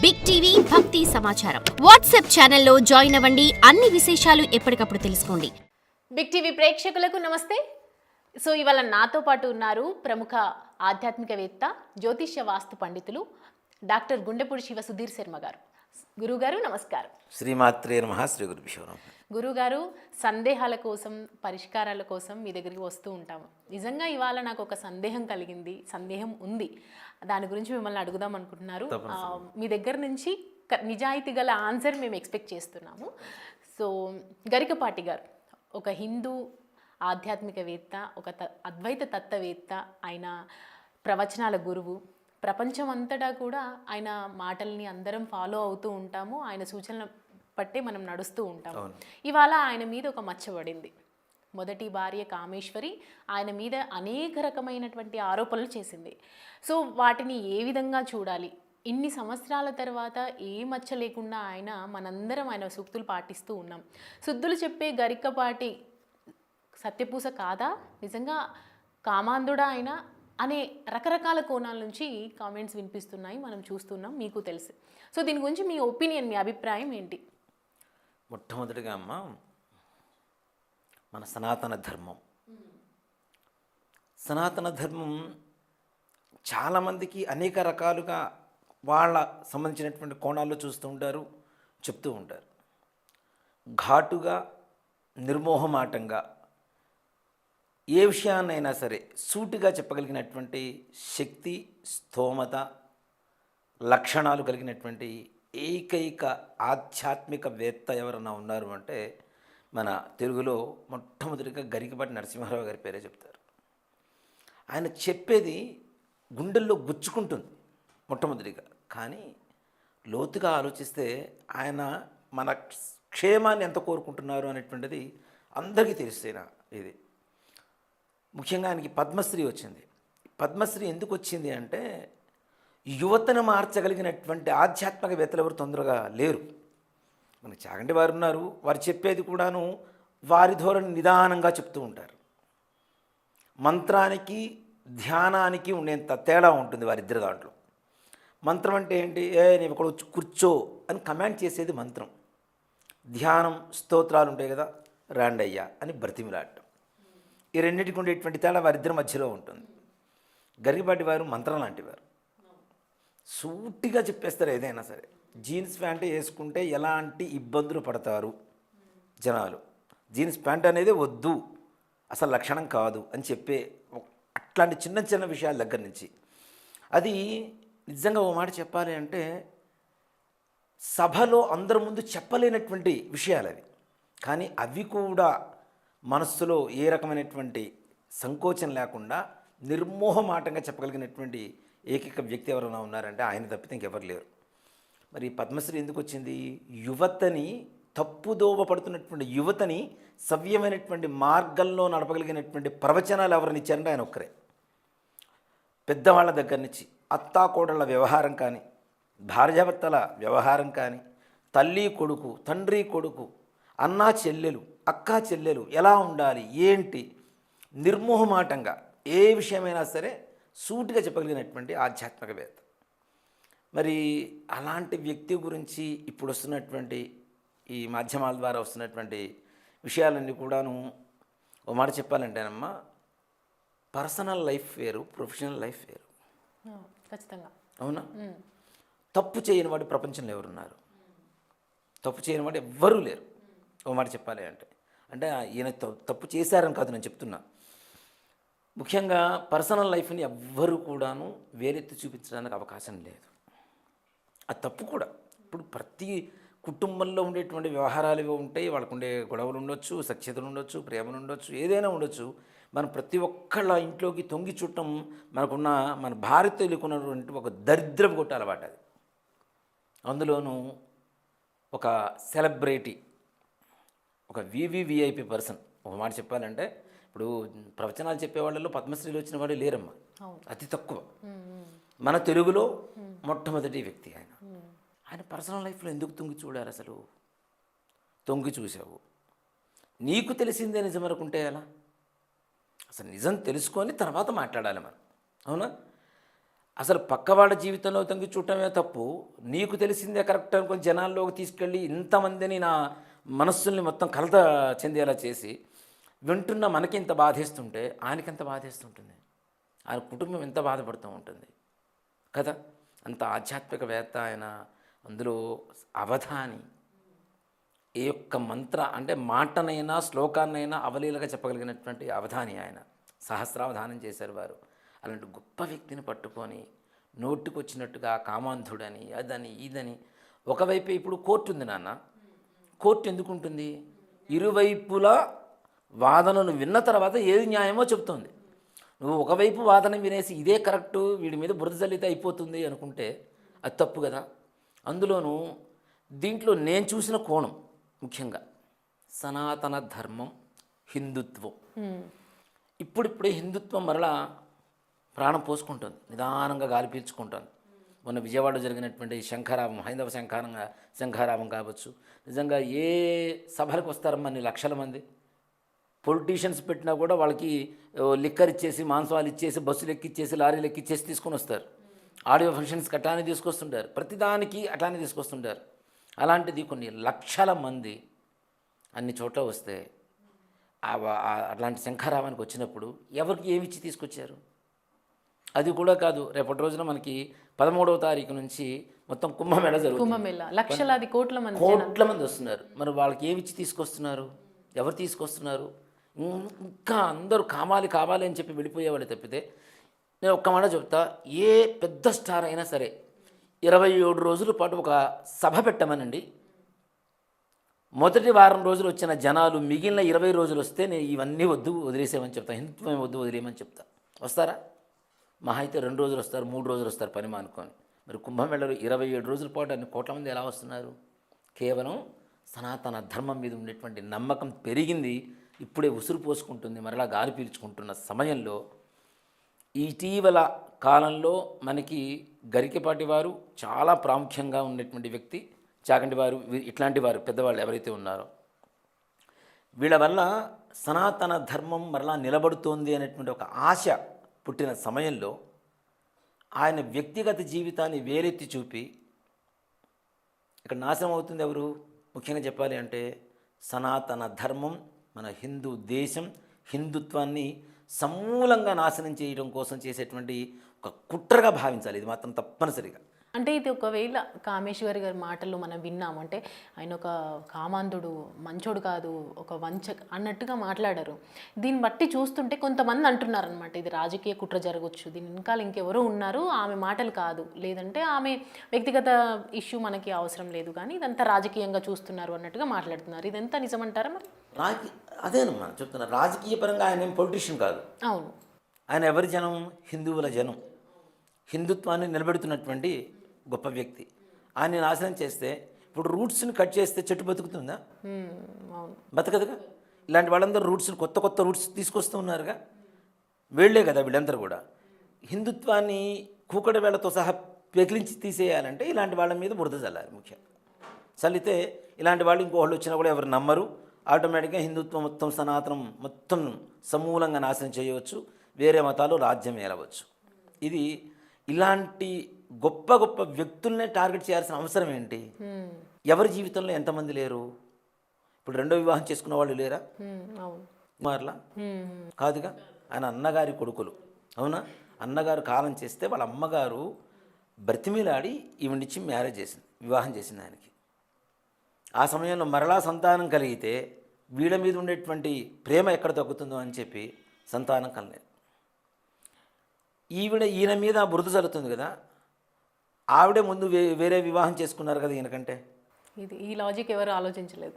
Big TV భక్తి సమాచారం WhatsApp ఛానల్లో జాయిన్ అవ్వండి. అన్ని విశేషాలు ఎప్పటికప్పుడు తెలుసుకోండి. బిగ్ టీవీ ప్రేక్షకులకు నమస్తే. సో ఇవాళ నాతో పాటు ఉన్నారు ప్రముఖ ఆధ్యాత్మికవేత్త, జ్యోతిష్య వాస్తు పండితులు డాక్టర్ గుండెపూడి శివ సుధీర్ శర్మ గారు. గురుగారు నమస్కారం. శ్రీమాత్రే నమః. శ్రీ గురుభ్యో నమః. గురుగారు, సందేహాల కోసం, పరిష్కారాల కోసం మీ దగ్గరికి వస్తూ ఉంటాము. నిజంగా ఇవాళ నాకు ఒక సందేహం ఉంది. దాని గురించి మిమ్మల్ని అడుగుదాం అనుకుంటున్నారు. మీ దగ్గర నుంచి నిజాయితీ గల ఆన్సర్ మేము ఎక్స్పెక్ట్ చేస్తున్నాము. సో గరికపాటి గారు ఒక హిందూ ఆధ్యాత్మికవేత్త, ఒక అద్వైత తత్వవేత్త, ఆయన ప్రవచనాల గురువు. ప్రపంచం అంతటా కూడా ఆయన మాటల్ని అందరం ఫాలో అవుతూ ఉంటాము. ఆయన సూచనలు పట్టే మనం నడుస్తూ ఉంటాము. ఇవాళ ఆయన మీద ఒక మచ్చ పడింది. మొదటి భార్య కామేశ్వరి ఆయన మీద అనేక రకమైనటువంటి ఆరోపణలు చేసింది. సో వాటిని ఏ విధంగా చూడాలి? ఇన్ని సంవత్సరాల తర్వాత ఏ మచ్చ లేకుండా మనందరం ఆయన సూక్తులు పాటిస్తూ ఉన్నాం. శుద్ధులు చెప్పే గరికపాటి సత్యపూస కాదా, నిజంగా కామాంధుడా ఆయన అనే రకరకాల కోణాల నుంచి కామెంట్స్ వినిపిస్తున్నాయి, మనం చూస్తున్నాం, మీకు తెలుసు. సో దీని గురించి మీ ఒపీనియన్, మీ అభిప్రాయం ఏంటి? మొట్టమొదటిగా అమ్మ, మన సనాతన ధర్మం చాలామందికి అనేక రకాలుగా వాళ్ళ సంబంధించినటువంటి కోణాల్లో చూస్తూ ఉంటారు, చెప్తూ ఉంటారు. ఘాటుగా, నిర్మోహమాటంగా ఏ విషయాన్నైనా సరే సూటిగా చెప్పగలిగినటువంటి శక్తి, స్థోమత, లక్షణాలు కలిగినటువంటి ఏకైక ఆధ్యాత్మికవేత్త ఎవరన్నా ఉన్నారు అంటే మన తెలుగులో మొట్టమొదటిగా గరికపాటి నరసింహారావు గారి పేరే చెప్తారు. ఆయన చెప్పేది గుండెల్లో గుచ్చుకుంటుంది మొట్టమొదటిగా. కానీ లోతుగా ఆలోచిస్తే ఆయన మన క్షేమాన్ని ఎంత కోరుకుంటున్నారు అనేటువంటిది అందరికీ తెలిస్తేనా. ఇది ముఖ్యంగా ఆయనకి పద్మశ్రీ వచ్చింది. పద్మశ్రీ ఎందుకు వచ్చింది అంటే యువతను మార్చగలిగినటువంటి ఆధ్యాత్మికవేత్తలు ఎవరు తొందరగా లేరు. మనకి చాగంటి వారు ఉన్నారు, వారు చెప్పేది కూడాను వారి ధోరణి నిదానంగా చెప్తూ ఉంటారు. మంత్రానికి ధ్యానానికి ఉండేంత తేడా ఉంటుంది వారిద్దరి దాంట్లో. మంత్రం అంటే ఏంటి? నీవు ఇక్కడ వచ్చి కూర్చో అని కమాండ్ చేసేది మంత్రం. ధ్యానం, స్తోత్రాలు ఉంటాయి కదా, రాండయ్యా అని బ్రతిమిలాడటం. ఈ రెండింటికి ఉండేటువంటి తేడా వారిద్దరి మధ్యలో ఉంటుంది. గరికపాటి వారు మంత్రం లాంటివారు, సూటిగా చెప్పేస్తారు ఏదైనా సరే. జీన్స్ ప్యాంట్ వేసుకుంటే ఎలాంటి ఇబ్బందులు పడతారు జనాలు, జీన్స్ ప్యాంట్ అనేది వద్దు, అసలు లక్షణం కాదు అని చెప్పే అట్లాంటి చిన్న చిన్న విషయాల దగ్గర నుంచి, అది నిజంగా ఓ మాట చెప్పాలి అంటే సభలో అందరి ముందు చెప్పలేనటువంటి విషయాలు అవి. కానీ అవి కూడా మనస్సులో ఏ రకమైనటువంటి సంకోచం లేకుండా నిర్మోహమాటంగా చెప్పగలిగినటువంటి ఏకైక వ్యక్తి ఎవరైనా ఉన్నారంటే ఆయన తప్పితే ఇంకెవరు లేరు. మరి పద్మశ్రీ ఎందుకు వచ్చింది? యువతని, తప్పుదోవ పడుతున్నటువంటి యువతని సవ్యమైనటువంటి మార్గంలో నడపగలిగినటువంటి ప్రవచనాలు ఎవరిని ఇచ్చారంటే ఆయన ఒక్కరే. పెద్దవాళ్ళ దగ్గర నుంచి అత్తాకోడళ్ళ వ్యవహారం కానీ, భార్యాభర్తల వ్యవహారం కానీ, తల్లి కొడుకు, తండ్రి కొడుకు, అన్నా చెల్లెలు, అక్కా చెల్లెలు ఎలా ఉండాలి, ఏంటి, నిర్మోహమాటంగా ఏ విషయమైనా సరే సూటిగా చెప్పగలిగినటువంటి ఆధ్యాత్మికవేత్త. మరి అలాంటి వ్యక్తి గురించి ఇప్పుడు వస్తున్నటువంటి ఈ మాధ్యమాల ద్వారా వస్తున్నటువంటి విషయాలన్నీ కూడాను ఓ మాట చెప్పాలంటేనమ్మా, పర్సనల్ లైఫ్ వేరు, ప్రొఫెషనల్ లైఫ్ వేరు. ఖచ్చితంగా. అవునా? తప్పు చేయని వాడు ప్రపంచంలో ఎవరున్నారు? తప్పు చేయని వాడు ఎవ్వరూ లేరు. ఓ మాట చెప్పాలి అంటే ఈయన తప్పు చేశారని కాదు నేను చెప్తున్నా. ముఖ్యంగా పర్సనల్ లైఫ్ని ఎవ్వరూ కూడాను వేలెత్తి చూపించడానికి అవకాశం లేదు. ఆ తప్పు కూడా ఇప్పుడు ప్రతి కుటుంబంలో ఉండేటువంటి వ్యవహారాలు ఇవి ఉంటాయి. వాళ్ళకు ఉండే గొడవలు ఉండొచ్చు, సఖ్యతలు ఉండొచ్చు, ప్రేమలు ఉండొచ్చు, ఏదైనా ఉండొచ్చు. మనం ప్రతి ఒక్కళ్ళ ఇంట్లోకి తొంగి చుట్టం మన భారతీయులకు ఉన్నటువంటి ఒక దరిద్రపు కొట్ట అలవాటు అది. అందులోనూ ఒక సెలబ్రిటీ, ఒక వివిఐపి పర్సన్. ఒక మాట చెప్పాలంటే ఇప్పుడు ప్రవచనాలు చెప్పేవాళ్ళలో పద్మశ్రీలు వచ్చిన వాడు లేరమ్మా, అతి తక్కువ. మన తెలుగులో మొట్టమొదటి వ్యక్తి ఆయన. ఆయన పర్సనల్ లైఫ్లో ఎందుకు తొంగి చూడాలి? అసలు తొంగి చూసావు, నీకు తెలిసిందే నిజం అనుకుంటే ఎలా? అసలు నిజం తెలుసుకొని తర్వాత మాట్లాడాలి మనం, అవునా? అసలు పక్కవాళ్ళ జీవితంలో తొంగి చూడటమే తప్పు, నీకు తెలిసిందే కరెక్ట్ అనుకుని జనాల్లోకి తీసుకెళ్ళి ఇంతమందిని నా మనస్సుల్ని మొత్తం కలత చెందేలా చేసి వింటున్న మనకి ఇంత బాధేస్తుంటే ఆయనకి ఎంత బాధేస్తుంటుంది, ఆయన కుటుంబం ఎంత బాధపడుతూ ఉంటుంది కదా. అంత ఆధ్యాత్మికవేత్త ఆయన, అందులో అవధాని, ఏ ఒక్క మంత్ర అంటే మాటనైనా శ్లోకాన్నైనా అవలీలగా చెప్పగలిగినటువంటి అవధాని ఆయన. సహస్రావధానం చేశారు వారు. అలాంటి గొప్ప వ్యక్తిని పట్టుకొని నోటికొచ్చినట్టుగా కామాంధుడని అదని ఇదని. ఒకవైపు ఇప్పుడు కోర్టు ఉంది నాన్న, కోర్టు ఎందుకు ఉంటుంది, ఇరువైపులా వాదనను విన్న తర్వాత ఏది న్యాయమో చెప్తుంది. నువ్వు ఒకవైపు వాదన వినేసి ఇదే కరెక్టు, వీడి మీద బురద జల్లితే అయిపోతుంది అనుకుంటే అది తప్పు కదా. అందులోనూ దీంట్లో నేను చూసిన కోణం ముఖ్యంగా సనాతన ధర్మం, హిందుత్వం. ఇప్పుడిప్పుడే హిందుత్వం మరలా ప్రాణం పోసుకుంటుంది, నిదానంగా గాలి పీల్చుకుంటుంది. మొన్న విజయవాడలో జరిగినటువంటి శంఖారావం, హైందవ శంఖారావం కావచ్చు. నిజంగా ఏ సభలకు వస్తారమ్మా అన్ని లక్షల మంది. పొలిటీషియన్స్ పెట్టినా కూడా వాళ్ళకి లిక్కర్ ఇచ్చేసి, మాంసాలు ఇచ్చేసి, బస్సులు ఎక్కిచ్చేసి, లారీలు ఎక్కిచ్చేసి తీసుకొని వస్తారు. ఆడియో ఫంక్షన్స్కి అట్లానే తీసుకొస్తుంటారు, ప్రతిదానికి అట్లానే తీసుకొస్తుంటారు. అలాంటిది కొన్ని లక్షల మంది అన్ని చోట్ల వస్తే అట్లాంటి శంఖారావానికి వచ్చినప్పుడు ఎవరికి ఏమిచ్చి తీసుకొచ్చారు? అది కూడా కాదు, రేపటి రోజున మనకి 13వ తారీఖు నుంచి మొత్తం కుంభమేళ జరుగుతుంది. లక్షలాది కోట్ల మంది వస్తున్నారు. మరి వాళ్ళకి ఏమిచ్చి తీసుకొస్తున్నారు? ఎవరు తీసుకొస్తున్నారు? ఇంకా అందరూ కావాలి కావాలి అని చెప్పి వెళ్ళిపోయేవాళ్ళు తప్పితే, నేను ఒక్క మాట చెప్తా, ఏ పెద్ద స్టార్ అయినా సరే 27 రోజుల పాటు ఒక సభ పెట్టమనండి, మొదటి వారం రోజులు వచ్చిన జనాలు మిగిలిన 20 రోజులు వస్తే నేను ఇవన్నీ వద్దు వదిలేసేమని చెప్తా, హిందుత్వం వద్దు వదిలేయమని చెప్తా. వస్తారా? మహా అయితే 2 రోజులు వస్తారు, 3 రోజులు వస్తారు పని మానుకొని. మరి కుంభమేళలో 27 రోజుల పాటు అన్ని కోట్ల మంది ఎలా వస్తున్నారు? కేవలం సనాతన ధర్మం మీద ఉండేటువంటి నమ్మకం పెరిగింది, ఇప్పుడే ఉసురు పోసుకుంటుంది, మరలా గాలి పీల్చుకుంటున్న సమయంలో ఇటీవల కాలంలో మనకి గరికపాటి వారు చాలా ప్రాముఖ్యంగా ఉన్నటువంటి వ్యక్తి, చాగంటి వారు, ఇట్లాంటి వారు పెద్దవాళ్ళు ఎవరైతే ఉన్నారో వీళ్ళ వల్ల సనాతన ధర్మం మరలా నిలబడుతోంది అనేటువంటి ఒక ఆశ పుట్టిన సమయంలో ఆయన వ్యక్తిగత జీవితాన్ని వేరెత్తి చూపి ఇక్కడ నాశనం అవుతుంది ఎవరు? ముఖ్యంగా చెప్పాలి అంటే సనాతన ధర్మం, మన హిందూ దేశం, హిందుత్వాన్ని సమూలంగా నాశనం చేయడం కోసం చేసేటువంటి ఒక కుట్రగా భావించాలి. ఇది మాత్రం తప్పనిసరిగా. అంటే ఇది ఒకవేళ కామేశ్వరి గారి మాటల్లో మనం విన్నాము అంటే ఆయన ఒక కామాంధుడు, మంచోడు కాదు, ఒక వంచ అన్నట్టుగా మాట్లాడారు. దీన్ని బట్టి చూస్తుంటే కొంతమంది అంటున్నారు అనమాట, ఇది రాజకీయ కుట్ర జరగవచ్చు, దీని వెనకాల ఇంకెవరో ఉన్నారు, ఆమె మాటలు కాదు, లేదంటే ఆమె వ్యక్తిగత ఇష్యూ మనకి అవసరం లేదు, కానీ ఇదంతా రాజకీయంగా చూస్తున్నారు అన్నట్టుగా మాట్లాడుతున్నారు. ఇదంతా నిజమంటారా? మరి అదేనమ్మా చెప్తున్నా, రాజకీయ పరంగా ఆయన ఏం పొలిటీషియన్ కాదు. అవును, ఆయన ఎవరి జనం? హిందువుల జనం, హిందుత్వాన్ని నిలబెడుతున్నటువంటి గొప్ప వ్యక్తి. ఆయన నాశనం చేస్తే, ఇప్పుడు రూట్స్ని కట్ చేస్తే చెట్టు బతుకుతుందా? బతకదుగా. ఇలాంటి వాళ్ళందరూ రూట్స్ని కొత్త కొత్త రూట్స్ తీసుకొస్తూ ఉన్నారుగా, వీళ్ళే కదా వీళ్ళందరూ కూడా. హిందుత్వాన్ని కూకడ వేళతో సహా పెకిలించి తీసేయాలంటే ఇలాంటి వాళ్ళ మీద బురద చల్లాలి. ముఖ్యంగా చల్లితే ఇలాంటి వాళ్ళు ఇంకోళ్ళు వచ్చినా కూడా ఎవరు నమ్మరు. ఆటోమేటిక్గా హిందుత్వం మొత్తం, సనాతనం మొత్తం సమూలంగా నాశనం చేయవచ్చు, వేరే మతాలు రాజ్యం ఏలవచ్చు. ఇది ఇలాంటి గొప్ప గొప్ప వ్యక్తులనే టార్గెట్ చేయాల్సిన అవసరం ఏంటి? ఎవరి జీవితంలో ఎంతమంది లేరు? ఇప్పుడు రెండో వివాహం చేసుకున్న వాళ్ళు లేరా? కుమార్లా కాదుగా, ఆయన అన్నగారి కొడుకులు. అవునా? అన్నగారు కాలం చేస్తే వాళ్ళ అమ్మగారు బ్రతిమిలాడి ఈవినిచ్చి మ్యారేజ్ చేసింది, వివాహం చేసింది ఆయనకి. ఆ సమయంలో మరలా సంతానం కలిగితే వీళ్ళ మీద ఉండేటువంటి ప్రేమ ఎక్కడ తగ్గుతుందో అని చెప్పి సంతానం కలలేదు. ఈయన మీద బురద చల్లుతుంది కదా, ఆవిడే ముందు వేరే వివాహం చేసుకున్నారు కదా ఈయనకంటే. ఇది ఈ లాజిక్ ఎవరు ఆలోచించలేదు.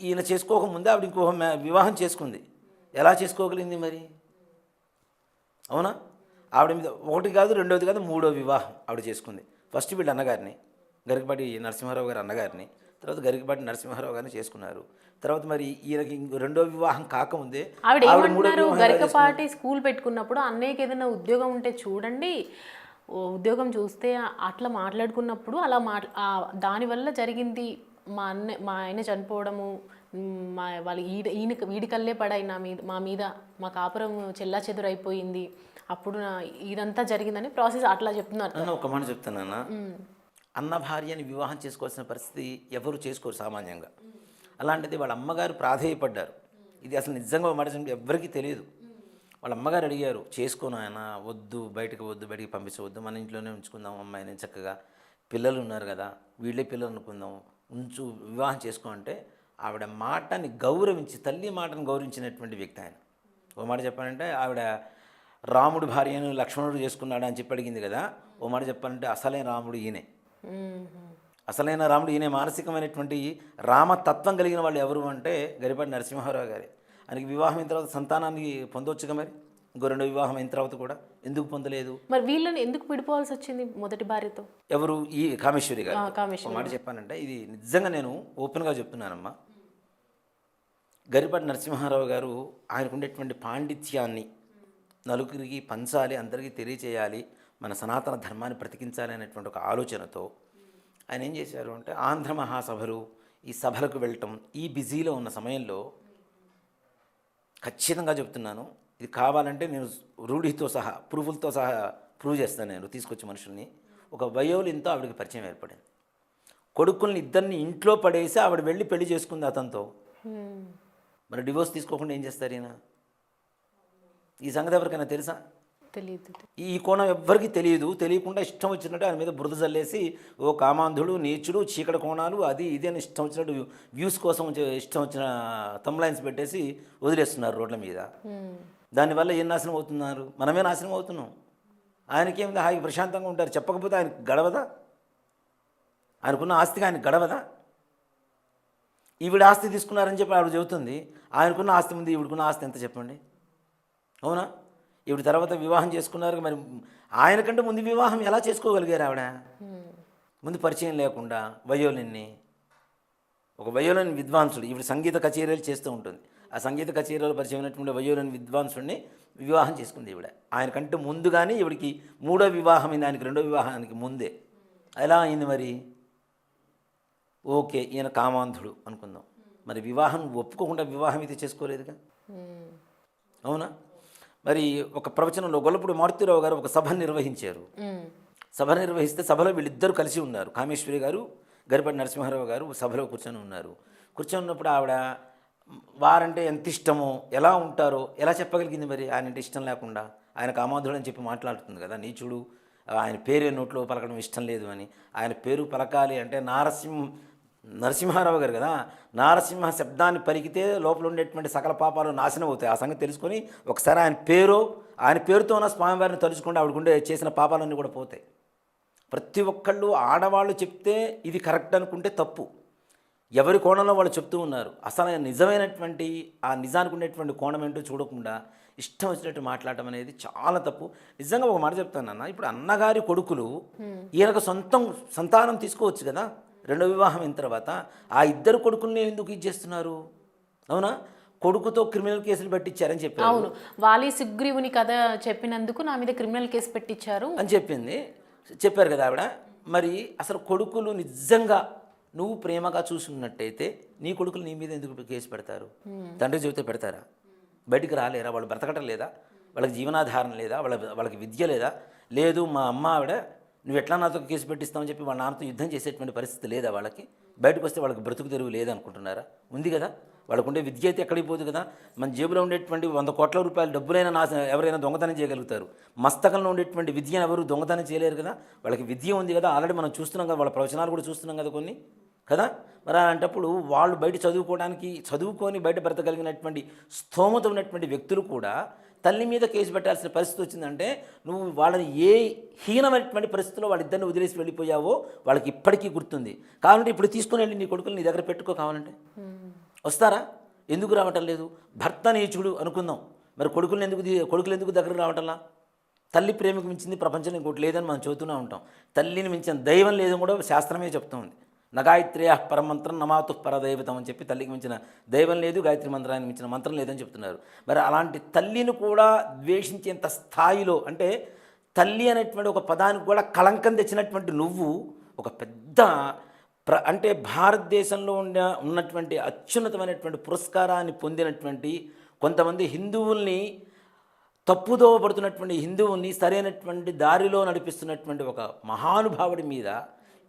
ఈయన చేసుకోకముందే ఆవిడ ఇంకో వివాహం చేసుకుంది. ఎలా చేసుకోగలిగింది మరి? అవునా? ఆవిడ మీద ఒకటి కాదు, రెండోది కాదు, మూడో వివాహం ఆవిడ చేసుకుంది. ఫస్ట్ వీళ్ళ అన్నగారిని, గరికపాటి నరసింహారావు గారి అన్నగారిని, తర్వాత గరికపాటి నరసింహారావు గారిని చేసుకున్నారు. తర్వాత మరి ఈయనకి రెండో వివాహం కాకముందే ఆవిడ గరికపాటి స్కూల్ పెట్టుకున్నప్పుడు అన్నయ్యకి ఏదైనా ఉద్యోగం ఉంటే చూడండి, ఉద్యోగం చూస్తే అట్లా మాట్లాడుకున్నప్పుడు అలా దానివల్ల జరిగింది, మా ఆయన చనిపోవడము, మా వాళ్ళు వీడికల్లే పడాయి నా మీద మా మీద మా కాపురం చెల్లా చెదురైపోయింది, అప్పుడు ఇదంతా జరిగిందని ప్రాసెస్ అట్లా చెప్తున్నారు. నన్ను ఒక మాట చెప్తానన్న, అన్న భార్యని వివాహం చేసుకోవాల్సిన పరిస్థితి ఎవరు చేసుకోరు సామాన్యంగా. అలాంటిది వాళ్ళ అమ్మగారు ప్రాధేయపడ్డారు. ఇది అసలు నిజంగా మాట ఎవరికీ తెలియదు. వాళ్ళ అమ్మగారు అడిగారు, చేసుకోను ఆయన, వద్దు, బయటికి పంపించవద్దు, మన ఇంట్లోనే ఉంచుకుందాం అమ్మాయిని, చక్కగా పిల్లలు ఉన్నారు కదా, వీళ్ళే పిల్లలు అనుకుందాం, వివాహం చేసుకో అంటే ఆవిడ మాటని గౌరవించి, తల్లి మాటను గౌరవించినటువంటి వ్యక్తి ఆయన. ఓ మాట చెప్పాలంటే ఆవిడ రాముడు భార్యను లక్ష్మణుడు చేసుకున్నాడు అని చెప్పి అడిగింది కదా, ఓ మాట చెప్పాలంటే అసలైన రాముడు ఈయనే. అసలైన రాముడు ఈయనే. మానసికమైనటువంటి రామతత్వం కలిగిన వాళ్ళు ఎవరు అంటే గరిపాటి నరసింహారావు గారే. ఆయనకి వివాహం అయిన తర్వాత సంతానాన్ని పొందవచ్చుగా, మరి ఇంకో రెండో వివాహం అయిన తర్వాత కూడా ఎందుకు పొందలేదు? మరి వీళ్ళని ఎందుకు విడిపోవాల్సి వచ్చింది మొదటి భార్యతో? ఎవరు? ఈ కామేశ్వరి గారు. ఒక మాట చెప్పానంటే ఇది నిజంగా నేను ఓపెన్గా చెప్తున్నానమ్మా. గరిపాటి నరసింహారావు గారు ఆయనకు ఉండేటువంటి పాండిత్యాన్ని నలుగురికి పంచాలి, అందరికీ తెలియచేయాలి, మన సనాతన ధర్మాన్ని బ్రతికించాలి అనేటువంటి ఒక ఆలోచనతో ఆయన ఏం చేశారు అంటే ఆంధ్ర మహాసభలు, ఈ సభలకు వెళ్ళటం, ఈ బిజీలో ఉన్న సమయంలో ఖచ్చితంగా చెప్తున్నాను, ఇది కావాలంటే నేను రూఢితో సహా ప్రూఫ్లతో సహా ప్రూవ్ చేస్తాను. నేను తీసుకొచ్చి మనుషుల్ని, ఒక వయోలిన్తో ఆవిడకి పరిచయం ఏర్పడింది. కొడుకుల్ని ఇద్దరిని ఇంట్లో పడేసి ఆవిడ వెళ్ళి పెళ్లి చేసుకుంది అతనితో. మరి డివోర్స్ తీసుకోకుండా ఏం చేస్తారు ఈయన? ఈ సంగతి ఎవరికైనా తెలుసా? తెలియదు. ఈ కోణం ఎవ్వరికీ తెలియదు. తెలియకుండా ఇష్టం వచ్చినట్టు ఆయన మీద బురద జల్లేసి, ఓ కామాంధుడు, నీచుడు, చీకటి కోణాలు, అది ఇది అని ఇష్టం వచ్చినట్టు వ్యూస్ కోసం ఇష్టం వచ్చిన తమ్లైన్స్ పెట్టేసి వదిలేస్తున్నారు రోడ్ల మీద. దానివల్ల ఏం నాశనం అవుతున్నారు? మనమే నాశనం అవుతున్నాం. ఆయనకేమింది, హాయి ప్రశాంతంగా ఉంటారు. చెప్పకపోతే ఆయనకు గడవదా? ఆయనకున్న ఆస్తిగా ఆయనకు గడవదా? ఈవిడ ఆస్తి తీసుకున్నారని చెప్పి ఆవిడ చెబుతుంది. ఆయనకున్న ఆస్తి ముందు ఈవిడకున్న ఆస్తి ఎంత చెప్పండి? అవునా? ఈవిడ తర్వాత వివాహం చేసుకున్నారు. మరి ఆయనకంటే ముందు వివాహం ఎలా చేసుకోగలిగారు ఆవిడ? ముందు పరిచయం లేకుండా వయోలిన్ని, ఒక వయోలిన్ విద్వాంసుడు, ఈవిడ సంగీత కచేరీలు చేస్తూ ఉంటుంది. ఆ సంగీత కచేరీలో పరిచయం అయినటువంటి వయోలిన్ విద్వాంసుడిని వివాహం చేసుకుంది ఈవిడ. ఆయనకంటే ముందు కానీ ఈవిడికి మూడో వివాహం అయింది, ఆయనకి రెండో వివాహానికి ముందే. ఎలా అయింది మరి? ఓకే, ఈయన కామాంధుడు అనుకుందాం, మరి వివాహం ఒప్పుకోకుండా వివాహం అయితే చేసుకోలేదుగా, అవునా? మరి ఒక ప్రవచనంలో గొల్లపూడి మారుతిరావు గారు ఒక సభ నిర్వహించారు. సభ నిర్వహిస్తే సభలో వీళ్ళిద్దరూ కలిసి ఉన్నారు. కామేశ్వరి గారు, గరిపాటి నరసింహారావు గారు సభలో కూర్చొని ఉన్నారు. కూర్చొని ఉన్నప్పుడు ఆవిడ వారంటే ఎంత ఇష్టమో, ఎలా ఉంటారో ఎలా చెప్పగలిగింది? మరి ఆయనంటే ఇష్టం లేకుండా, ఆయన కామాంధుడు అని చెప్పి మాట్లాడుతుంది కదా, నీచుడు, ఆయన పేరే నోట్లో పలకడం ఇష్టం లేదు అని. ఆయన పేరు పలకాలి అంటే నరసింహారావు గారు కదా, నారసింహ శబ్దాన్ని పలికితే లోపల ఉండేటువంటి సకల పాపాలు నాశనం అవుతాయి. ఆ సంగతి తెలుసుకొని ఒకసారి ఆయన పేరుతో ఉన్న స్వామివారిని తలుచుకుంటే ఆవిడకుండే చేసిన పాపాలన్నీ కూడా పోతాయి. ప్రతి ఒక్కళ్ళు ఆడవాళ్ళు చెప్తే ఇది కరెక్ట్ అనుకుంటే తప్పు. ఎవరి కోణంలో వాళ్ళు చెప్తూ ఉన్నారు. అసలు నిజమైనటువంటి ఆ నిజానికి ఉండేటువంటి కోణం ఏంటో చూడకుండా ఇష్టం వచ్చినట్టు మాట్లాడటం అనేది చాలా తప్పు. నిజంగా ఒక మాట చెప్తానన్న, ఇప్పుడు అన్నగారి కొడుకులు ఈయనకు సంతానం తీసుకోవచ్చు కదా, రెండో వివాహం అయిన తర్వాత. ఆ ఇద్దరు కొడుకుల్ని ఎందుకు ఇచ్చేస్తున్నారు? అవునా? కొడుకుతో క్రిమినల్ కేసులు పెట్టించారని చెప్పారు. అవును, వాలి సుగ్రీవుని కథ చెప్పినందుకు నా మీద క్రిమినల్ కేసు పెట్టించారు అని చెప్పారు కదా ఆవిడ. మరి అసలు కొడుకులు నిజంగా నువ్వు ప్రేమగా చూసుకున్నట్టయితే నీ కొడుకులు నీ మీద ఎందుకు కేసు పెడతారు? తండ్రి చెబితే పెడతారా? బయటికి రాలేరా? వాళ్ళు బ్రతకటం లేదా? వాళ్ళకి జీవనాధారణ లేదా? వాళ్ళకి విద్య లేదా? లేదు, మా అమ్మ ఆవిడ నువ్వు ఎట్లా నాతో కేసు పెట్టిస్తామని చెప్పి వాళ్ళ నాన్నతో యుద్ధం చేసేటువంటి పరిస్థితి లేదా వాళ్ళకి? బయటకు వస్తే వాళ్ళకి బ్రతుకు తెరువు లేదనుకుంటున్నారా? ఉంది కదా. వాళ్ళకుండే విద్య అయితే ఎక్కడికి పోదు కదా. మన జేబులో ఉండేటువంటి 100 కోట్ల రూపాయల డబ్బులైనా ఎవరైనా దొంగతనం చేయగలుగుతారు. మస్తకంలో ఉండేటువంటి విద్యను ఎవరు దొంగతనం చేయలేరు కదా. వాళ్ళకి విద్య ఉంది కదా, ఆల్రెడీ మనం చూస్తున్నాం కదా, వాళ్ళ ప్రవచనాలు కూడా చూస్తున్నాం కదా కొన్ని కదా. మరి అలాంటప్పుడు వాళ్ళు బయట చదువుకొని బయట బ్రతకగలిగినటువంటి స్తోమత ఉన్నటువంటి వ్యక్తులు కూడా తల్లి మీద కేసు పెట్టాల్సిన పరిస్థితి వచ్చిందంటే నువ్వు వాళ్ళని ఏ హీనమైనటువంటి పరిస్థితుల్లో వాళ్ళిద్దరిని వదిలేసి వెళ్ళిపోయావో వాళ్ళకి ఇప్పటికీ గుర్తుంది. కావాలంటే ఇప్పుడు తీసుకుని వెళ్ళి నీ కొడుకులు నీ దగ్గర పెట్టుకో, కావాలంటే వస్తారా? ఎందుకు రావటం లేదు? భర్త నీచుడు అనుకుందాం, మరి కొడుకులు ఎందుకు దగ్గర రావటంలా? తల్లి ప్రేమకు మించింది ప్రపంచంలో ఇంకోటి లేదని మనం చెబుతూనే ఉంటాం. తల్లిని మించిన దైవం లేదని కూడా శాస్త్రమే చెప్తూ ఉంది. నగాయత్రేయ పరమంత్రం నమాతు పరదైవతం అని చెప్పి తల్లికి మించిన దైవం లేదు, గాయత్రి మంత్రానికి మించిన మంత్రం లేదని చెప్తున్నారు. మరి అలాంటి తల్లిని కూడా ద్వేషించేంత స్థాయిలో, అంటే తల్లి అనేటువంటి ఒక పదానికి కూడా కళంకం తెచ్చినటువంటి నువ్వు ఒక పెద్ద అంటే భారతదేశంలో ఉన్నటువంటి అత్యున్నతమైనటువంటి పురస్కారాన్ని పొందినటువంటి కొంతమంది హిందువుల్ని తప్పుదోవ పడుతున్నటువంటి హిందువుల్ని సరైనటువంటి దారిలో నడిపిస్తున్నటువంటి ఒక మహానుభావుడి మీద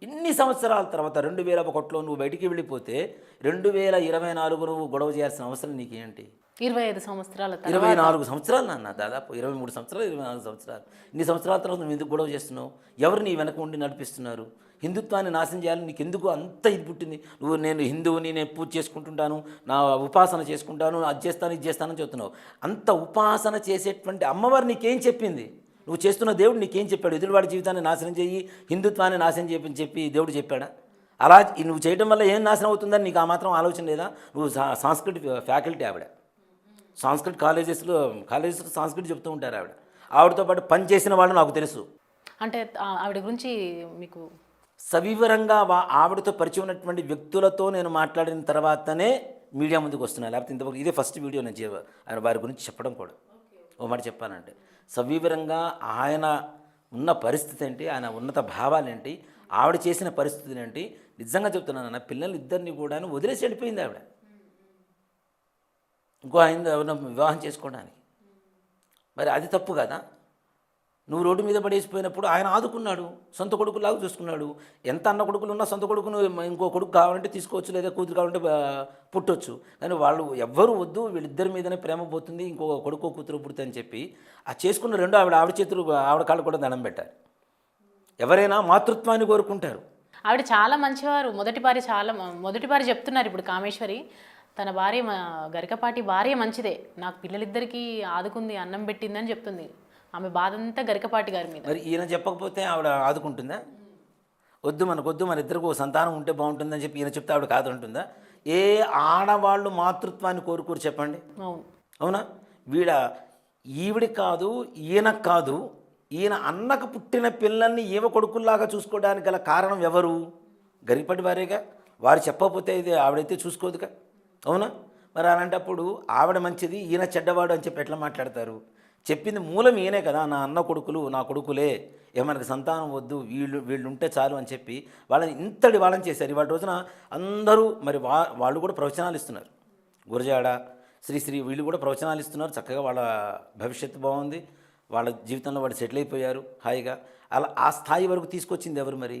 ఇన్ని సంవత్సరాల తర్వాత 2001లో నువ్వు బయటికి వెళ్ళిపోతే 2024 నువ్వు గొడవ చేయాల్సిన అవసరం నీకేంటి? 25 సంవత్సరాల 24 సంవత్సరాలు నాన్న, దాదాపు 23 సంవత్సరాలు 24 సంవత్సరాలు. ఇన్ని సంవత్సరాల తర్వాత నువ్వు ఎందుకు గొడవ చేస్తున్నావు? ఎవరు నీ వెనక ఉండి నడిపిస్తున్నారు? హిందుత్వాన్ని నాశనం చేయాలని నీకు ఎందుకు అంత ఇది పుట్టింది? నువ్వు నేను హిందువుని, నేను పూజ చేసుకుంటుంటాను, నా ఉపాసన చేసుకుంటాను, అది చేస్తాను ఇది చేస్తానని చెప్తున్నావు. అంత ఉపాసన చేసేటువంటి అమ్మవారు నీకేం చెప్పింది? నువ్వు చేస్తున్న దేవుడు నీకేం చెప్పాడు? ఎదురువాడి జీవితాన్ని నాశనం చేయి, హిందుత్వాన్ని నాశనం చేయని చెప్పి దేవుడు చెప్పాడా? అలా నువ్వు చేయడం వల్ల ఏం నాశనం అవుతుందని నీకు ఆ మాత్రం ఆలోచన లేదా? నువ్వు సాంస్కృతిక ఫ్యాకల్టీ ఆవిడ, కాలేజెస్లో సంస్కృతి చెప్తూ ఉంటారు ఆవిడ. ఆవిడతో పాటు పని చేసిన వాళ్ళు నాకు తెలుసు. అంటే ఆవిడ గురించి మీకు సవివరంగా ఆవిడతో పరిచయం ఉన్నటువంటి వ్యక్తులతో నేను మాట్లాడిన తర్వాతనే మీడియా ముందుకు వస్తున్నాను. లేకపోతే ఇంతవరకు ఇదే ఫస్ట్ వీడియో నేను ఆయన వారి గురించి చెప్పడం కూడా. ఓ మాట చెప్పానంటే సవివరంగా ఆయన ఉన్న పరిస్థితి ఏంటి, ఆయన ఉన్నత భావాలు ఏంటి, ఆవిడ చేసిన పరిస్థితులు ఏంటి, నిజంగా చెప్తున్నాను. నా పిల్లలు ఇద్దరిని కూడా వదిలేసి వెళ్ళిపోయింది ఆవిడ ఇంకో ఆయన వివాహం చేసుకోవడానికి. మరి అది తప్పు కదా? నువ్వు రోడ్డు మీద పడేసిపోయినప్పుడు ఆయన ఆదుకున్నాడు, సొంత కొడుకులాగా చూసుకున్నాడు. ఎంత అన్న కొడుకులు ఉన్నా సొంత కొడుకును ఇంకో కొడుకు కావాలంటే తీసుకోవచ్చు, లేదా కూతురు కావాలంటే పుట్టొచ్చు. కానీ వాళ్ళు ఎవ్వరూ వద్దు, వీళ్ళిద్దరి మీదనే ప్రేమ పోతుంది, ఇంకో కొడుకో కూతురు పుడుతుంది అని చెప్పి ఆ చేసుకున్న రెండు ఆవిడ చేతులు ఆవిడ కాళ్ళు కూడా దండం పెట్టారు. ఎవరైనా మాతృత్వాన్ని కోరుకుంటారు. ఆవిడ చాలా మంచివారు. మొదటిసారి చెప్తున్నారు ఇప్పుడు కామేశ్వరి తన భార్య గరికపాటి భార్య మంచిదే, నాకు పిల్లలిద్దరికీ ఆదుకుంది, అన్నం పెట్టిందని చెప్తుంది. ఆమె బాధ అంతా గరికపాటి గారి మీద. మరి ఈయన చెప్పకపోతే ఆవిడ ఆదుకుంటుందా? వద్దు మన ఇద్దరికి సంతానం ఉంటే బాగుంటుందని చెప్పి ఈయన చెప్తే ఆవిడ కాదంటుందా? ఏ ఆడవాళ్ళు మాతృత్వాన్ని కోరుకోరు చెప్పండి? అవునా? ఈవిడి కాదు, ఈయనకు కాదు, ఈయన అన్నకు పుట్టిన పిల్లల్ని ఈవ కొడుకుల్లాగా చూసుకోవడానికి గల కారణం ఎవరు? గరికపాటి వారేగా. వారు చెప్పకపోతే ఇది ఆవిడైతే చూసుకోదుగా. అవునా? మరి అలాంటప్పుడు ఆవిడ మంచిది, ఈయన చెడ్డవాడు అని చెప్పి ఎట్లా మాట్లాడతారు? చెప్పింది మూలం ఈయనే కదా. నా అన్న కొడుకులు నా కొడుకులే, మనకి సంతానం వద్దు, వీళ్ళు ఉంటే చాలు అని చెప్పి వాళ్ళని చేశారు. ఇవాళ రోజున అందరూ మరి వాళ్ళు కూడా ప్రవచనాలు ఇస్తున్నారు. గురజాడ, శ్రీశ్రీ వీళ్ళు కూడా ప్రవచనాలు ఇస్తున్నారు. చక్కగా వాళ్ళ భవిష్యత్తు బాగుంది, వాళ్ళ జీవితంలో వాళ్ళు సెటిల్ అయిపోయారు హాయిగా. అలా ఆ స్థాయి వరకు తీసుకొచ్చింది ఎవరు? మరి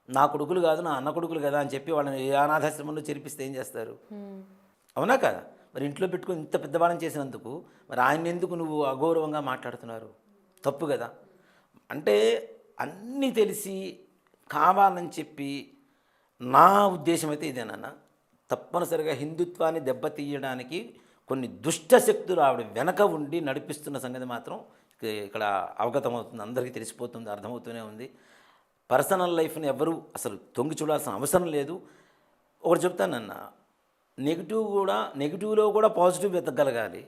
నా కొడుకులు కాదు, నా అన్న కొడుకులు కదా అని చెప్పి వాళ్ళని ఏ అనాథాశ్రమంలో చేర్పిస్తే ఏం చేస్తారు? అవునా కదా? మరి ఇంట్లో పెట్టుకుని ఇంత పెద్దవాళ్ళని చేసినందుకు మరి ఆయన ఎందుకు నువ్వు అగౌరవంగా మాట్లాడుతున్నారు? తప్పు కదా. అంటే అన్నీ తెలిసి కావాలని చెప్పి నా ఉద్దేశం అయితే ఇదేనన్నా, తప్పనిసరిగా హిందుత్వాన్ని దెబ్బతీయడానికి కొన్ని దుష్ట శక్తులు ఆవిడ వెనక ఉండి నడిపిస్తున్న సంగతి మాత్రం ఇక్కడ అవగతమవుతుంది, అందరికీ తెలిసిపోతుంది, అర్థమవుతూనే ఉంది. పర్సనల్ లైఫ్ని ఎవరు అసలు తొంగి చూడాల్సిన అవసరం లేదు. ఒకటి చెప్తానన్న, నెగిటివ్లో కూడా పాజిటివ్ వెతకగలగాలి.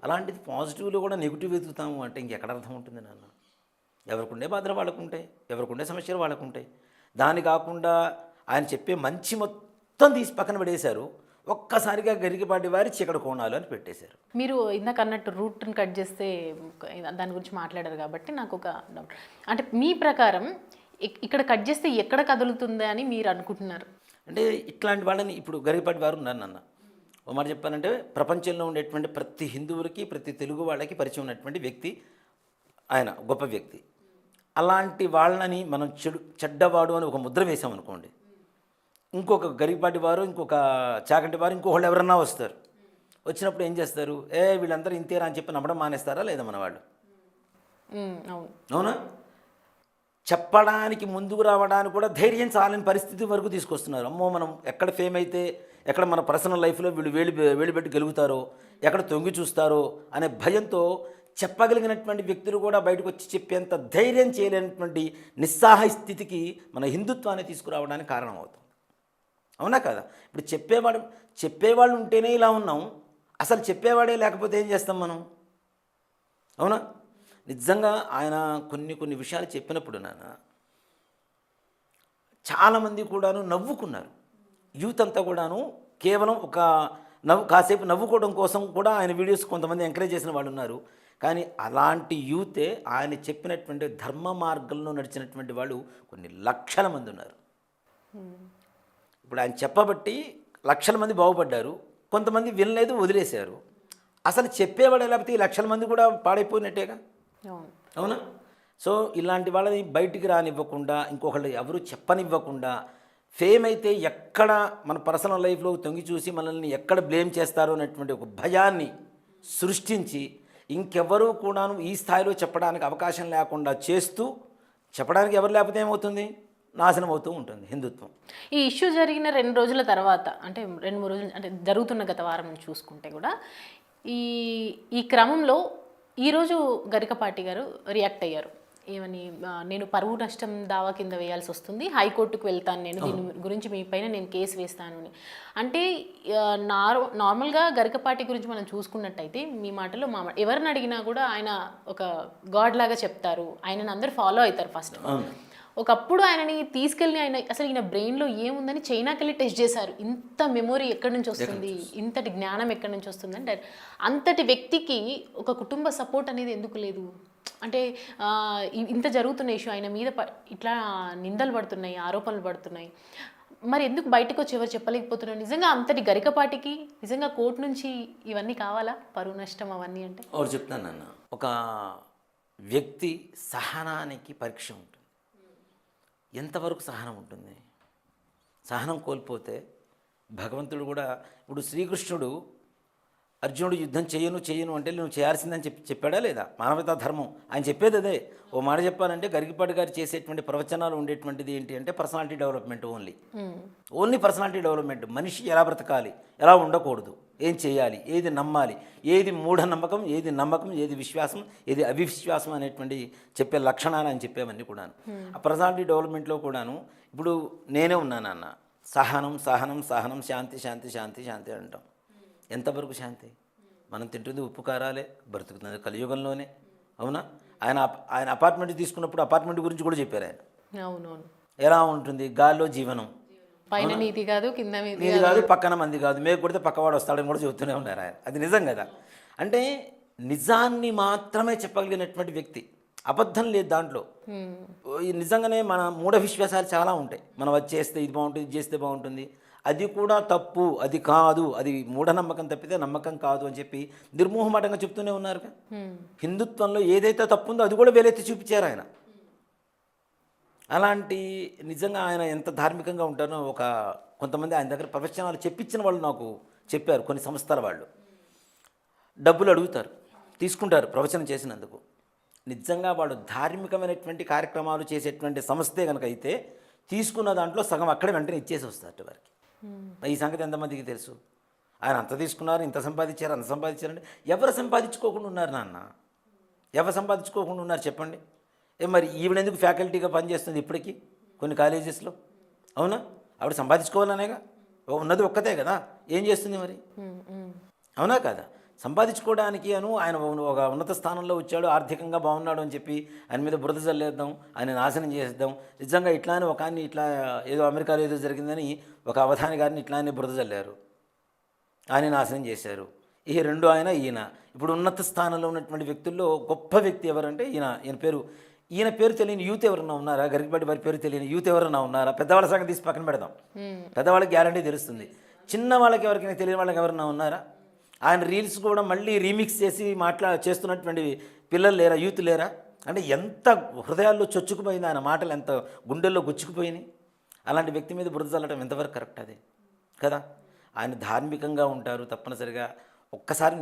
అలాంటిది పాజిటివ్లో కూడా నెగిటివ్ వెతుకుతాము అంటే ఇంకెక్కడ అర్థం ఉంటుంది నాన్న? ఎవరికుండే బాధలు వాళ్ళకుంటాయి, ఎవరికుండే సమస్యలు వాళ్ళకుంటాయి. దాని కాకుండా ఆయన చెప్పే మంచి మొత్తం తీసి పక్కన పడేశారు. ఒక్కసారిగా గరికపాటి వారి చీకటి కోణాలు అని పెట్టేశారు. మీరు ఇందాక అన్నట్టు రూట్ని కట్ చేస్తే దాని గురించి మాట్లాడారు కాబట్టి నాకు ఒక డౌట్. అంటే మీ ప్రకారం ఇక్కడ కట్ చేస్తే ఎక్కడ కదులుతుంది అని మీరు అనుకుంటున్నారు? అంటే ఇట్లాంటి వాళ్ళని ఇప్పుడు గరికపాటి వారు ఉన్నారు నాన్న. ఓ మాట చెప్పానంటే ప్రపంచంలో ఉండేటువంటి ప్రతి హిందువులకి, ప్రతి తెలుగు వాళ్ళకి పరిచయం ఉన్నటువంటి వ్యక్తి ఆయన, గొప్ప వ్యక్తి. అలాంటి వాళ్ళని మనం చెడ్డవాడు అని ఒక ముద్ర వేసామనుకోండి, ఇంకొక గరికపాటి వారు, ఇంకొక చాకంటి వారు, ఇంకొకళ్ళు ఎవరన్నా వస్తారు. వచ్చినప్పుడు ఏం చేస్తారు? వీళ్ళందరూ ఇంతేరా అని చెప్పి నమ్మడం మానేస్తారా లేదా మన వాళ్ళు? అవునా? చెప్పడానికి ముందుకు రావడానికి కూడా ధైర్యం చాలని పరిస్థితి వరకు తీసుకొస్తున్నారు. అమ్మో మనం ఎక్కడ ఫేమ్ అయితే, ఎక్కడ మన పర్సనల్ లైఫ్లో వీళ్ళు వేలు పెట్టి గెలుగుతారో, ఎక్కడ తొంగి చూస్తారో అనే భయంతో చెప్పగలిగినటువంటి వ్యక్తులు కూడా బయటకు వచ్చి చెప్పేంత ధైర్యం చేయలేనటువంటి నిస్సహాయ స్థితికి మన హిందుత్వాన్ని తీసుకురావడానికి కారణం అవుతుంది. అవునా కదా? ఇప్పుడు చెప్పేవాళ్ళు ఉంటేనే ఇలా ఉన్నాం, అసలు చెప్పేవాడే లేకపోతే ఏం చేస్తాం మనం? అవునా? నిజంగా ఆయన కొన్ని విషయాలు చెప్పినప్పుడు నాన్న చాలామంది కూడాను నవ్వుకున్నారు. యూత్ అంతా కూడాను కేవలం కాసేపు నవ్వుకోవడం కోసం కూడా ఆయన వీడియోస్ కొంతమంది ఎంకరేజ్ చేసిన వాళ్ళు ఉన్నారు. కానీ అలాంటి యూతే ఆయన చెప్పినటువంటి ధర్మ మార్గంలో నడిచినటువంటి వాళ్ళు కొన్ని లక్షల మంది ఉన్నారు. ఇప్పుడు ఆయన చెప్పబట్టి లక్షల మంది బాగుపడ్డారు, కొంతమంది వినలేదు, వదిలేశారు. అసలు చెప్పేవాడు లేకపోతే ఈ లక్షల మంది కూడా పాడైపోయినట్టేగా. అవును. అవునా? సో ఇలాంటి వాళ్ళని బయటికి రానివ్వకుండా, ఇంకొకళ్ళు ఎవరు చెప్పనివ్వకుండా, ఫేమ్ అయితే ఎక్కడ మన పర్సనల్ లైఫ్లో తొంగి చూసి మనల్ని ఎక్కడ బ్లేమ్ చేస్తారో అనేటువంటి ఒక భయాన్ని సృష్టించి ఇంకెవరూ కూడాను ఈ స్థాయిలో చెప్పడానికి అవకాశం లేకుండా చేస్తూ, చెప్పడానికి ఎవరు లేకపోతే ఏమవుతుంది, నాశనం అవుతూ ఉంటుంది హిందుత్వం. ఈ ఇష్యూ జరిగిన 2 రోజుల తర్వాత, అంటే 2-3 రోజులు అంటే జరుగుతున్న గత వారం నుంచి చూసుకుంటే కూడా ఈ ఈ క్రమంలో ఈరోజు గరికపాటి గారు రియాక్ట్ అయ్యారు. ఏమని, నేను పరువు నష్టం దావా కింద వేయాల్సి వస్తుంది, హైకోర్టుకు వెళ్తాను, నేను దీని గురించి మీ పైన నేను కేసు వేస్తాను అని. అంటే నార్మల్గా గరికపాటి గురించి మనం చూసుకున్నట్టయితే మీ మాటలో ఎవరిని అడిగినా కూడా ఆయన ఒక గాడ్ లాగా చెప్తారు, ఆయనను అందరు ఫాలో అవుతారు ఫస్ట్. ఒకప్పుడు ఆయనని తీసుకెళ్ళి ఆయన అసలు ఈయన బ్రెయిన్లో ఏముందని చైనాకి వెళ్ళి టెస్ట్ చేశారు. ఇంత మెమొరీ ఎక్కడి నుంచి వస్తుంది, ఇంతటి జ్ఞానం ఎక్కడి నుంచి వస్తుంది అంటే, అంతటి వ్యక్తికి ఒక కుటుంబ సపోర్ట్ అనేది ఎందుకు లేదు? అంటే ఇంత జరుగుతున్న ఇష్యూ, ఆయన మీద ఇట్లా నిందలు పడుతున్నాయి, ఆరోపణలు పడుతున్నాయి, మరి ఎందుకు బయటకు వచ్చి ఎవరు చెప్పలేకపోతున్నారు? నిజంగా అంతటి గరికపాటికి నిజంగా కోర్టు నుంచి ఇవన్నీ కావాలా, పరువు నష్టం అవన్నీ? అంటే ఒకటి చెప్తానన్న, ఒక వ్యక్తి సహనానికి పరీక్ష ఉంటుంది. ఎంతవరకు సహనం ఉంటుంది? సహనం కోల్పోతే భగవంతుడు కూడా, ఇప్పుడు శ్రీకృష్ణుడు అర్జునుడు యుద్ధం చేయను అంటే నువ్వు చేయాల్సిందని చెప్పాడా లేదా? మానవతా ధర్మం ఆయన చెప్పేది అదే. ఓ మాట చెప్పాలంటే గరికపాటి గారు చేసేటువంటి ప్రవచనాలు ఉండేటువంటిది ఏంటి అంటే personality development, only personality development. మనిషి ఎలా బ్రతకాలి, ఎలా ఉండకూడదు, ఏం చేయాలి, ఏది నమ్మాలి, ఏది మూఢనమ్మకం, ఏది నమ్మకం, ఏది విశ్వాసం, ఏది అవిశ్వాసం అనేటువంటి చెప్పే లక్షణాలు అని చెప్పేవన్నీ కూడాను ఆ పర్సనాలిటీ డెవలప్మెంట్లో కూడాను. ఇప్పుడు నేనే ఉన్నానన్న, సహనం సహనం సహనం, శాంతి శాంతి శాంతి శాంతి అంటాం. ఎంతవరకు శాంతి? మనం తింటుంది ఉప్పు కారాలే, బ్రతుకుతుంది కలియుగంలోనే. అవునా? ఆయన అపార్ట్మెంట్ తీసుకున్నప్పుడు అపార్ట్మెంట్ గురించి కూడా చెప్పారు ఆయన. అవునవును. ఎలా ఉంటుంది? గాల్లో జీవనం, పైన నీతి కాదు, కింద నీది కాదు, పక్కన మంది కాదు, మేకు కొడితే పక్కవాడు వస్తాడని కూడా చెబుతూనే ఉన్నారు ఆయన. అది నిజం కదా. అంటే నిజాన్ని మాత్రమే చెప్పగలిగినటువంటి వ్యక్తి, అబద్ధం లేదు దాంట్లో. నిజంగానే మన మూఢ విశ్వాసాలు చాలా ఉంటాయి. మనం అది చేస్తే ఇది బాగుంటుంది, ఇది చేస్తే బాగుంటుంది, అది కూడా తప్పు, అది కాదు, అది మూఢనమ్మకం తప్పితే నమ్మకం కాదు అని చెప్పి నిర్మోహమాటంగా చెప్తూనే ఉన్నారు. హిందుత్వంలో ఏదైతే తప్పు ఉందో అది కూడా వేలెత్తి చూపించారు ఆయన. అలాంటి నిజంగా ఆయన ఎంత ధార్మికంగా ఉంటారో కొంతమంది ఆయన దగ్గర ప్రవచనాలు చెప్పించిన వాళ్ళు నాకు చెప్పారు. కొన్ని సంస్థల వాళ్ళు డబ్బులు అడుగుతారు, తీసుకుంటారు ప్రవచనం చేసినందుకు. నిజంగా వాళ్ళు ధార్మికమైనటువంటి కార్యక్రమాలు చేసేటువంటి సంస్థే కనుక అయితే తీసుకున్న దాంట్లో సగం అక్కడే వెంటనే ఇచ్చేసి వస్తారు వారికి. ఈ సంగతి ఎంతమందికి తెలుసు? ఆయన అంత తీసుకున్నారు, ఇంత సంపాదించారు, అంత సంపాదించారంటే ఎవరు సంపాదించుకోకుండా ఉన్నారు నాన్న? ఎవరు సంపాదించుకోకుండా ఉన్నారు చెప్పండి? మరి ఈవిడెందుకు ఫ్యాకల్టీగా పనిచేస్తుంది ఇప్పటికీ కొన్ని కాలేజెస్లో? అవునా? ఆవిడ సంపాదించుకోవాలనేగా, ఉన్నది ఒక్కతే కదా, ఏం చేస్తుంది మరి? అవునా కదా? సంపాదించుకోవడానికి ఆయన ఒక ఉన్నత స్థానంలో వచ్చాడు, ఆర్థికంగా బాగున్నాడు అని చెప్పి ఆయన మీద బురద చల్లేద్దాం, ఆయన నాశనం చేసేద్దాం. నిజంగా ఇట్లానే ఒక ఆయన ఇట్లా ఏదో అమెరికాలో ఏదో జరిగిందని ఒక అవధాని గారిని ఇట్లానే బురద చల్లారు, ఆయన నాశనం చేశారు. ఈ రెండు ఈయన ఇప్పుడు ఉన్నత స్థానంలో ఉన్నటువంటి వ్యక్తుల్లో గొప్ప వ్యక్తి ఎవరంటే ఈయన పేరు తెలియని యూత్ ఎవరన్నా ఉన్నారా? గరికపాటి వారి పేరు తెలియని యూత్ ఎవరన్నా ఉన్నారా? పెద్దవాళ్ళ సంగతి తీసి పక్కన పెడదాం, పెద్దవాళ్ళకి గ్యారంటీ తెలుస్తుంది. చిన్న వాళ్ళకి ఎవరికైనా తెలియని వాళ్ళకి ఎవరన్నా ఉన్నారా? ఆయన రీల్స్ కూడా మళ్ళీ రీమిక్స్ చేసి చేస్తున్నటువంటి పిల్లలు లేరా, యూత్ లేరా? అంటే ఎంత హృదయాల్లో చొచ్చుకుపోయింది ఆయన మాటలు, ఎంత గుండెల్లో గుచ్చుకుపోయినాయి. అలాంటి వ్యక్తి మీద బురద చల్లడం ఎంతవరకు కరెక్ట్ అది కదా? ఆయన ధార్మికంగా ఉంటారు తప్పనిసరిగా.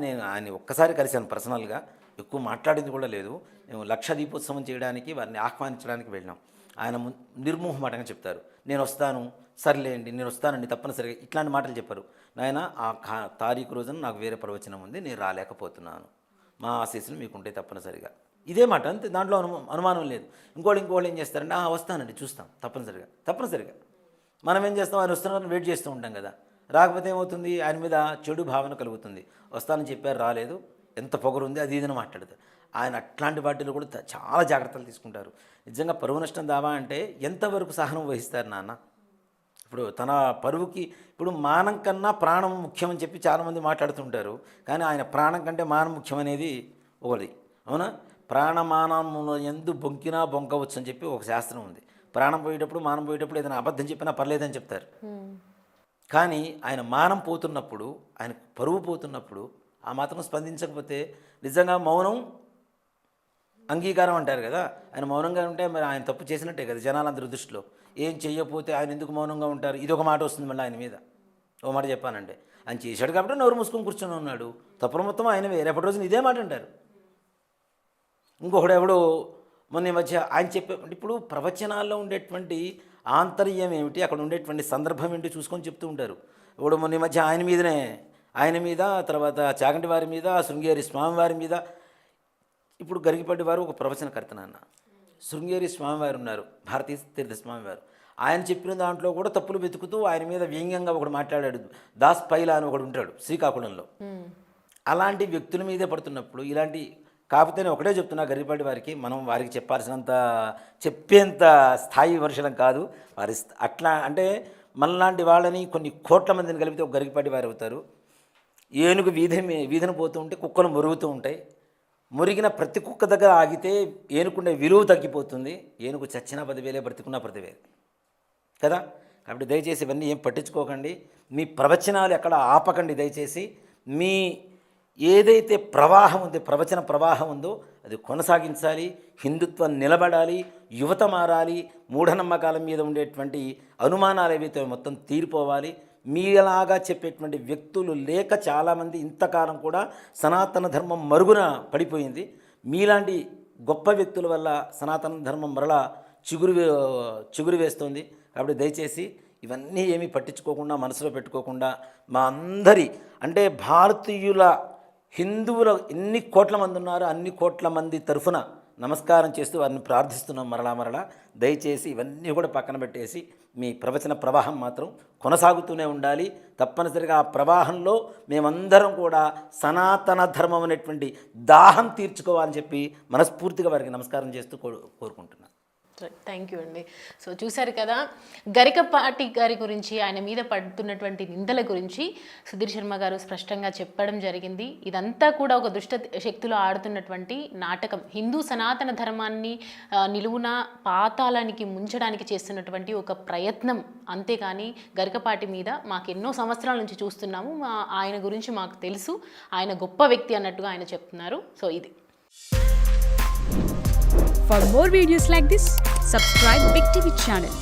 నేను ఆయన ఒక్కసారి కలిశాను పర్సనల్గా, ఎక్కువ మాట్లాడింది కూడా లేదు. మేము లక్ష దీపోత్సవం చేయడానికి వారిని ఆహ్వానించడానికి వెళ్ళినాం. ఆయన నిర్మోహమాటంగా చెప్తారు, నేను వస్తాను, సర్లేండి నేను వస్తానండి తప్పనిసరిగా, ఇట్లాంటి మాటలు చెప్పారు. నాయన ఆ తారీఖు రోజున నాకు వేరే ప్రవచనం ఉంది, నేను రాలేకపోతున్నాను, మా ఆశీస్సులు మీకుంటే తప్పనిసరిగా. ఇదే మాట, అంతే, దాంట్లో అనుమానం లేదు. ఇంకోళ్ళు ఏం చేస్తారంటే వస్తానండి చూస్తాం తప్పనిసరిగా. మనం ఏం చేస్తాం, ఆయన వస్తున్నారని వెయిట్ చేస్తూ ఉంటాం కదా. రాకపోతే ఏమవుతుంది, ఆయన మీద చెడు భావన కలుగుతుంది. వస్తానని చెప్పారు, రాలేదు, ఎంత పొగరుంది, అది ఇదని మాట్లాడతారు. ఆయన అట్లాంటి వాటిలో కూడా చాలా జాగ్రత్తలు తీసుకుంటారు. నిజంగా పరువు నష్టం దావా అంటే ఎంతవరకు సహనం వహిస్తారు నాన్న? ఇప్పుడు తన పరువుకి, ఇప్పుడు మానం కన్నా ప్రాణం ముఖ్యమని చెప్పి చాలామంది మాట్లాడుతుంటారు. కానీ ఆయన ప్రాణం కంటే మానం ముఖ్యమనేది ఒకటి. అవునా? ప్రాణమానముల యందు బొంకినా బొంకవచ్చు అని చెప్పి ఒక శాస్త్రం ఉంది. ప్రాణం పోయేటప్పుడు, మానం పోయేటప్పుడు ఏదైనా అబద్ధం చెప్పినా పర్లేదని చెప్తారు. కానీ ఆయన మానం పోతున్నప్పుడు, ఆయన పరువు పోతున్నప్పుడు ఆ మాత్రం స్పందించకపోతే నిజంగా మౌనం అంగీకారం అంటారు కదా. ఆయన మౌనంగా ఉంటే మరి ఆయన తప్పు చేసినట్టే కదా జనాలందరి దృష్టిలో. ఏం చెయ్యకపోతే ఆయన ఎందుకు మౌనంగా ఉంటారు? ఇది ఒక మాట వస్తుంది మళ్ళీ ఆయన మీద. ఒక మాట చెప్పానంటే ఆయన చేశాడు కాబట్టి నోరు మూసుకొని కూర్చొని ఉన్నాడు. తప్పులు మొత్తం ఆయనవే. రేపటి రోజున ఇదే మాట అంటారు. ఇంకొకడు ఎవడో మొన్న ఈ మధ్య ఆయన చెప్పే ఇప్పుడు ప్రవచనాల్లో ఉండేటువంటి ఆంతర్యం ఏమిటి, అక్కడ ఉండేటువంటి సందర్భం ఏంటి చూసుకొని చెప్తూ ఉంటారు. ఇప్పుడు మొన్న ఈ మధ్య ఆయన మీద తర్వాత చాగంటి వారి మీద, శృంగేరి స్వామివారి మీద. ఇప్పుడు గరిగిపడ్డి వారు ఒక ప్రవచనకర్త నాన్న. శృంగేరి స్వామివారు ఉన్నారు, భారతీయ తీర్థ స్వామివారు. ఆయన చెప్పిన దాంట్లో కూడా తప్పులు వెతుకుతూ ఆయన మీద వ్యంగ్యంగా ఒకడు మాట్లాడాడు. దాస్ పైలా అని ఒకడు ఉంటాడు శ్రీకాకుళంలో. అలాంటి వ్యక్తుల మీదే పడుతున్నప్పుడు ఇలాంటి కాకపోతే నేను ఒకటే చెప్తున్నా గరిగిపడ్డి వారికి, మనం వారికి చెప్పేంత స్థాయి వర్షం కాదు వారి. అట్లా అంటే మనలాంటి వాళ్ళని కొన్ని కోట్ల మందిని కలిపితే ఒక గరిగిపడ్డి వారు అవుతారు. ఏనుగు వీధిని పోతూ ఉంటే కుక్కలు మురుగుతూ ఉంటాయి. మురిగిన ప్రతి కుక్క దగ్గర ఆగితే ఏనుకుండే విలువ తగ్గిపోతుంది. ఏనుగు చచ్చినా 10,000, బ్రతికున్నా 10,000 కదా. కాబట్టి దయచేసి ఇవన్నీ ఏం పట్టించుకోకండి. మీ ప్రవచనాలు ఎక్కడ ఆపకండి దయచేసి. మీ ఏదైతే ప్రవాహం ఉందో, ప్రవచన ప్రవాహం ఉందో అది కొనసాగించాలి. హిందుత్వం నిలబడాలి, యువత మారాలి, మూఢనమ్మకాల మీద ఉండేటువంటి అనుమానాలు ఏవైతే మొత్తం తీరిపోవాలి. మీలాగా చెప్పేటువంటి వ్యక్తులు లేక చాలామంది ఇంతకాలం కూడా సనాతన ధర్మం మరుగున పడిపోయింది. మీలాంటి గొప్ప వ్యక్తుల వల్ల సనాతన ధర్మం మరలా చిగురు వేస్తుంది. కాబట్టి దయచేసి ఇవన్నీ ఏమీ పట్టించుకోకుండా, మనసులో పెట్టుకోకుండా మా అందరి అంటే భారతీయుల హిందువుల ఎన్ని కోట్ల మంది ఉన్నారో అన్ని కోట్ల మంది తరఫున నమస్కారం చేస్తూ వారిని ప్రార్థిస్తున్నాం మరలా. దయచేసి ఇవన్నీ కూడా పక్కన పెట్టేసి మీ ప్రవచన ప్రవాహం మాత్రం కొనసాగుతూనే ఉండాలి. తప్పనిసరిగా ఆ ప్రవాహంలో మేమందరం కూడా సనాతన ధర్మం అనేటువంటి దాహం తీర్చుకోవాలని చెప్పి మనస్ఫూర్తిగా వారికి నమస్కారం చేస్తూ కోరుకుంటున్నాను. థ్యాంక్ యూ అండి. సో చూశారు కదా, గరికపాటి గారి గురించి, ఆయన మీద పడుతున్నటువంటి నిందల గురించి సుధీర్ శర్మ గారు స్పష్టంగా చెప్పడం జరిగింది. ఇదంతా కూడా ఒక దుష్ట శక్తులు ఆడుతున్నటువంటి నాటకం. హిందూ సనాతన ధర్మాన్ని నిలువున పాతాళానికి ముంచడానికి చేస్తున్నటువంటి ఒక ప్రయత్నం. అంతేకాని గరికపాటి మీద మాకు ఎన్నో సంవత్సరాల నుంచి చూస్తున్నాము, ఆయన గురించి మాకు తెలుసు, ఆయన గొప్ప వ్యక్తి అన్నట్టుగా ఆయన చెప్తున్నారు. సో ఇది. For more videos like this, subscribe Big TV channel.